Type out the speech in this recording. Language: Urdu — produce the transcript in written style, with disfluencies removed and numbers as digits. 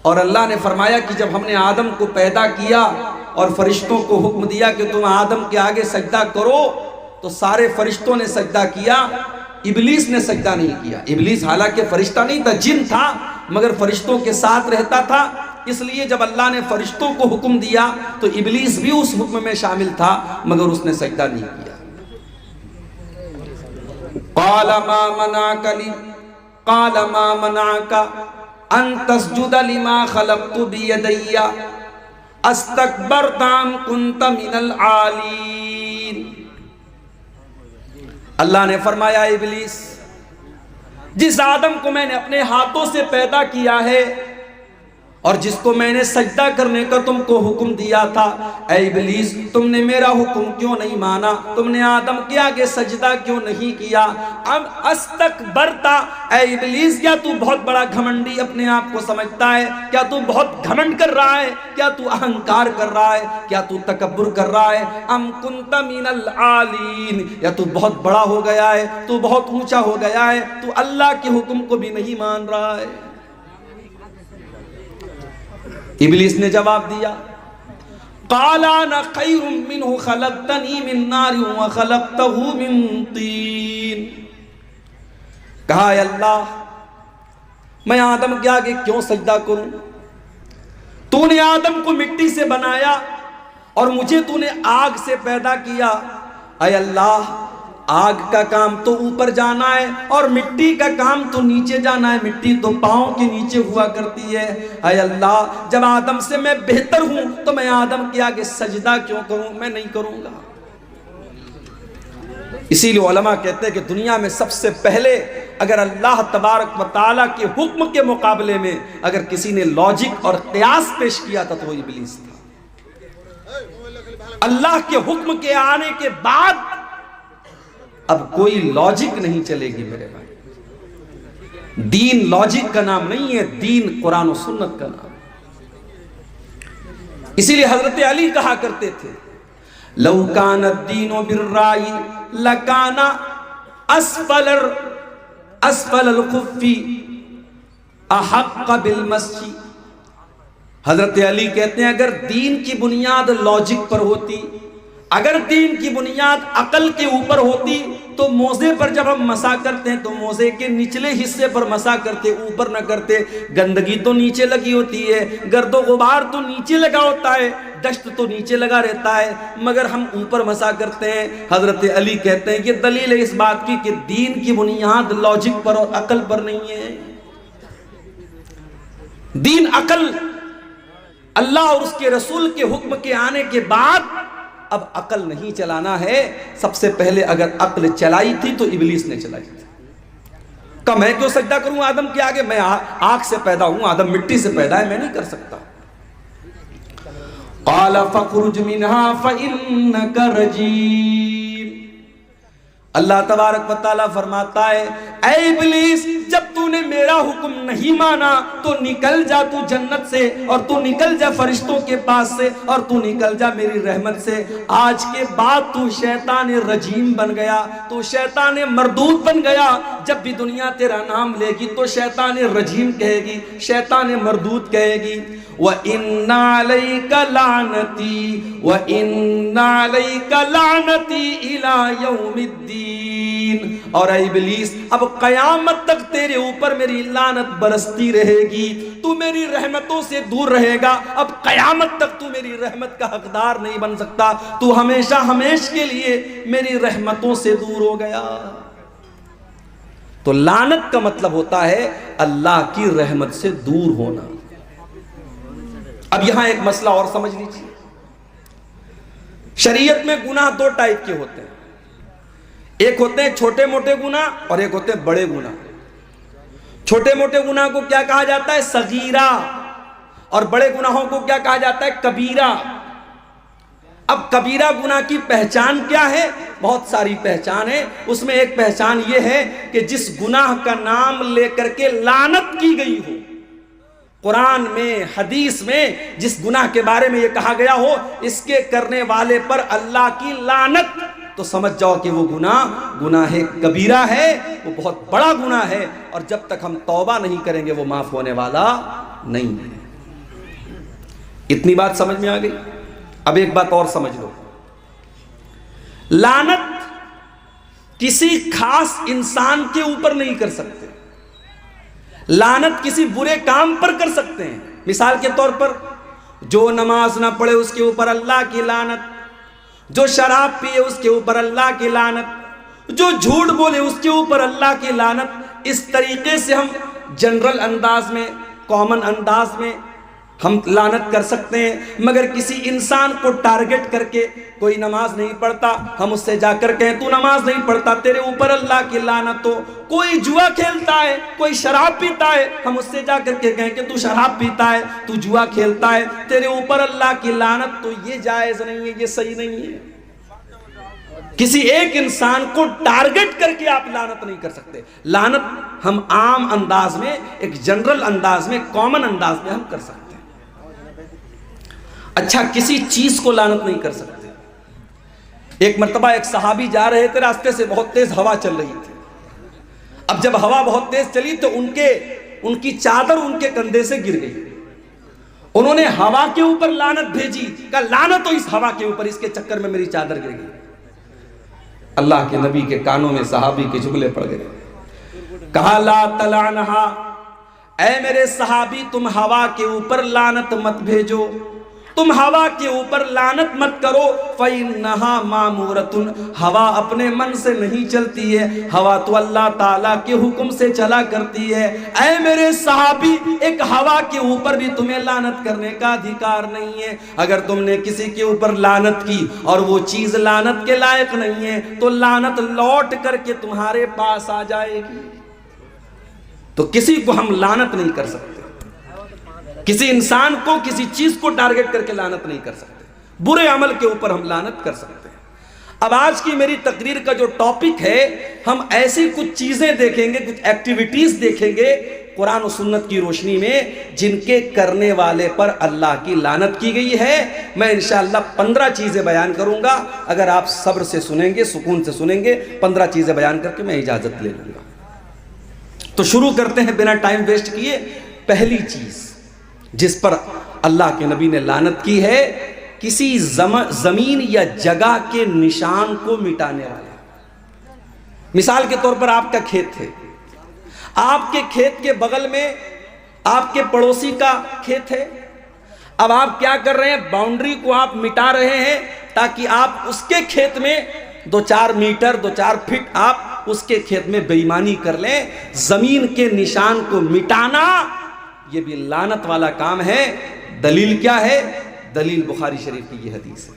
اور اللہ نے فرمایا کہ جب ہم نے آدم کو پیدا کیا اور فرشتوں کو حکم دیا کہ تم آدم کے آگے سجدہ کرو تو سارے فرشتوں نے سجدہ کیا، ابلیس نے سجدہ نہیں کیا۔ ابلیس حالانکہ فرشتہ نہیں تھا، جن تھا، مگر فرشتوں کے ساتھ رہتا تھا، اس لیے جب اللہ نے فرشتوں کو حکم دیا تو ابلیس بھی اس حکم میں شامل تھا، مگر اس نے سجدہ نہیں کیا۔ قال ما منعك ان تسجد لما خلقت بيدي استكبرت ام كنت من العالين۔ اللہ نے فرمایا ابلیس، جس آدم کو میں نے اپنے ہاتھوں سے پیدا کیا ہے اور جس کو میں نے سجدہ کرنے کا تم کو حکم دیا تھا، اے ابلیس تم نے میرا حکم کیوں نہیں مانا؟ تم نے آدم کے آگے سجدہ کیوں نہیں کیا؟ اب استکبرتا، اے ابلیس کیا تو بہت بڑا گھمنڈی اپنے آپ کو سمجھتا ہے؟ کیا تو بہت گھمنڈ کر رہا ہے؟ کیا تو اہنکار کر رہا ہے؟ کیا تو تکبر کر رہا ہے؟ ام کنت من العالین، یا تو بہت بڑا ہو گیا ہے، تو بہت اونچا ہو گیا ہے، تو اللہ کے حکم کو بھی نہیں مان رہا ہے؟ ابلیس نے جواب دیا، قال انا خیر منہ خلقتنی من نار وخلقتہ من طین۔ کہا اے اللہ، میں آدم کے آگے کیوں سجدہ کروں؟ تو نے آدم کو مٹی سے بنایا اور مجھے تو نے آگ سے پیدا کیا۔ اے اللہ، آگ کا کام تو اوپر جانا ہے اور مٹی کا کام تو نیچے جانا ہے، مٹی تو پاؤں کے نیچے ہوا کرتی ہے۔ اے اللہ، جب آدم سے میں بہتر ہوں تو میں آدم کے آگے سجدہ کیوں کروں؟ میں نہیں کروں گا۔ اسی لیے علماء کہتے ہیں کہ دنیا میں سب سے پہلے اگر اللہ تبارک و تعالیٰ کے حکم کے مقابلے میں اگر کسی نے لاجک اور قیاس پیش کیا تھا تو وہ ابلیس تھا۔ اللہ کے حکم کے آنے کے بعد اب کوئی لاجک نہیں چلے گی میرے بھائی۔ دین لاجک کا نام نہیں ہے، دین قرآن و سنت کا نام۔ اسی لیے حضرت علی کہا کرتے تھے، لو کان الدین بالرائی لکان اسفل الخف احق بالمسجد۔ حضرت علی کہتے ہیں اگر دین کی بنیاد لاجک پر ہوتی، اگر دین کی بنیاد عقل کے اوپر ہوتی تو موزے پر جب ہم مسا کرتے ہیں تو موزے کے نچلے حصے پر مسا کرتے، اوپر نہ کرتے۔ گندگی تو نیچے لگی ہوتی ہے، گرد و غبار تو نیچے لگا ہوتا ہے، ڈسٹ تو نیچے لگا رہتا ہے، مگر ہم اوپر مسا کرتے ہیں۔ حضرت علی کہتے ہیں یہ دلیل ہے اس بات کی کہ دین کی بنیاد لاجک پر اور عقل پر نہیں ہے۔ دین عقل، اللہ اور اس کے رسول کے حکم کے آنے کے بعد اب عقل نہیں چلانا ہے۔ سب سے پہلے اگر عقل چلائی تھی تو ابلیس نے چلائی تھی۔ کہ میں کیوں سجدہ کروں آدم کے آگے؟ میں آگ سے پیدا ہوں، آدم مٹی سے پیدا ہے، میں نہیں کر سکتا۔ قال فاخرج منها فإنك رجيم۔ اللہ تبارک و تعالیٰ فرماتا ہے، اے ابلیس جب تو نے میرا حکم نہیں مانا تو نکل جا تو جنت سے، اور تو نکل جا فرشتوں کے پاس سے، اور تو نکل جا میری رحمت سے۔ آج کے بعد تو شیطان رجیم بن گیا، تو شیطان مردود بن گیا۔ جب بھی دنیا تیرا نام لے گی تو شیطان رجیم کہے گی، شیطان مردود کہے گی۔ وَإِنَّ عَلَيْكَ لَعْنَتِي وَإِنَّ عَلَيْكَ لَعْنَتِي إِلَى يَوْمِ الدِّينِ۔ اور اے ابلیس اب قیامت تک تیرے اوپر میری لعنت برستی رہے گی، تو میری رحمتوں سے دور رہے گا۔ اب قیامت تک تو میری رحمت کا حقدار نہیں بن سکتا، تو ہمیشہ ہمیش کے لیے میری رحمتوں سے دور ہو گیا۔ تو لعنت کا مطلب ہوتا ہے اللہ کی رحمت سے دور ہونا۔ اب یہاں ایک مسئلہ اور سمجھ لیجیے، شریعت میں گناہ دو ٹائپ کے ہوتے ہیں، ایک ہوتے ہیں چھوٹے موٹے گناہ اور ایک ہوتے ہیں بڑے گناہ۔ چھوٹے موٹے گناہ کو کیا کہا جاتا ہے؟ صغیرہ، اور بڑے گناہوں کو کیا کہا جاتا ہے؟ کبیرہ۔ اب کبیرہ گناہ کی پہچان کیا ہے؟ بہت ساری پہچان ہے، اس میں ایک پہچان یہ ہے کہ جس گناہ کا نام لے کر کے لعنت کی گئی ہو، قرآن میں حدیث میں جس گناہ کے بارے میں یہ کہا گیا ہو اس کے کرنے والے پر اللہ کی لعنت، تو سمجھ جاؤ کہ وہ گناہ کبیرہ ہے، وہ بہت بڑا گناہ ہے، اور جب تک ہم توبہ نہیں کریں گے وہ معاف ہونے والا نہیں ہے۔ اتنی بات سمجھ میں آ گئی؟ اب ایک بات اور سمجھ لو، لعنت کسی خاص انسان کے اوپر نہیں کر سکتے، لعنت کسی برے کام پر کر سکتے ہیں۔ مثال کے طور پر جو نماز نہ پڑھے اس کے اوپر اللہ کی لعنت، جو شراب پیے اس کے اوپر اللہ کی لعنت، جو جھوٹ بولے اس کے اوپر اللہ کی لعنت۔ اس طریقے سے ہم جنرل انداز میں، کامن انداز میں ہم لعنت کر سکتے ہیں، مگر کسی انسان کو ٹارگٹ کر کے کوئی نماز نہیں پڑھتا، ہم اس سے جا کر کہیں تو نماز نہیں پڑھتا، تیرے اوپر اللہ کی لعنت ہو۔ کوئی جوا کھیلتا ہے، کوئی شراب پیتا ہے، ہم اس سے جا کر کے کہیں کہ تو شراب پیتا ہے، تو جوا کھیلتا ہے، تیرے اوپر اللہ کی لعنت۔ تو یہ جائز نہیں ہے، یہ صحیح نہیں ہے۔ کسی ایک انسان کو ٹارگٹ کر کے آپ لعنت نہیں کر سکتے۔ لعنت ہم عام انداز میں، ایک جنرل انداز میں، کامن انداز میں ہم کر سکتے ہیں۔ اچھا، کسی چیز کو لعنت نہیں کر سکتے۔ ایک مرتبہ ایک صحابی جا رہے تھے، راستے سے بہت تیز ہوا چل رہی تھی۔ اب جب ہوا بہت تیز چلی تو ان کی چادر ان کے کندھے سے گر گئی۔ انہوں نے ہوا کے اوپر لعنت بھیجی، کہا لعنت ہو اس ہوا کے اوپر، اس کے چکر میں میری چادر گر گئی۔ اللہ کے نبی کے کانوں میں صحابی کے جملے پڑ گئے، کہا لا تلعنہا، اے میرے صحابی تم ہوا کے اوپر لعنت مت بھیجو، تم ہوا کے اوپر لعنت مت کرو، فَإِنَّهَا مَامُورَةٌ، ہوا اپنے من سے نہیں چلتی ہے، ہوا تو اللہ تعالیٰ کے حکم سے چلا کرتی ہے۔ اے میرے صحابی، ایک ہوا کے اوپر بھی تمہیں لعنت کرنے کا ادھیکار نہیں ہے۔ اگر تم نے کسی کے اوپر لعنت کی اور وہ چیز لعنت کے لائق نہیں ہے تو لعنت لوٹ کر کے تمہارے پاس آ جائے گی۔ تو کسی کو ہم لعنت نہیں کر سکتے، کسی انسان کو، کسی چیز کو ٹارگٹ کر کے لعنت نہیں کر سکتے، برے عمل کے اوپر ہم لعنت کر سکتے ہیں۔ اب آج کی میری تقریر کا جو ٹاپک ہے، ہم ایسی کچھ چیزیں دیکھیں گے، کچھ ایکٹیویٹیز دیکھیں گے قرآن و سنت کی روشنی میں، جن کے کرنے والے پر اللہ کی لعنت کی گئی ہے۔ میں انشاءاللہ 15 چیزیں بیان کروں گا، اگر آپ صبر سے سنیں گے، سکون سے سنیں گے، 15 چیزیں بیان کر کے میں اجازت لے لوں گا۔ تو شروع کرتے ہیں بنا ٹائم ویسٹ کیے۔ پہلی چیز جس پر اللہ کے نبی نے لعنت کی ہے، کسی زمین یا جگہ کے نشان کو مٹانے والے۔ مثال کے طور پر آپ کا کھیت ہے، آپ کے کھیت کے بغل میں آپ کے پڑوسی کا کھیت ہے، اب آپ کیا کر رہے ہیں، باؤنڈری کو آپ مٹا رہے ہیں تاکہ آپ اس کے کھیت میں 2-4 میٹر 2-4 فٹ آپ اس کے کھیت میں بے ایمانی کر لیں۔ زمین کے نشان کو مٹانا یہ بھی لعنت والا کام ہے۔ دلیل کیا ہے؟ دلیل بخاری شریف کی یہ حدیث ہے۔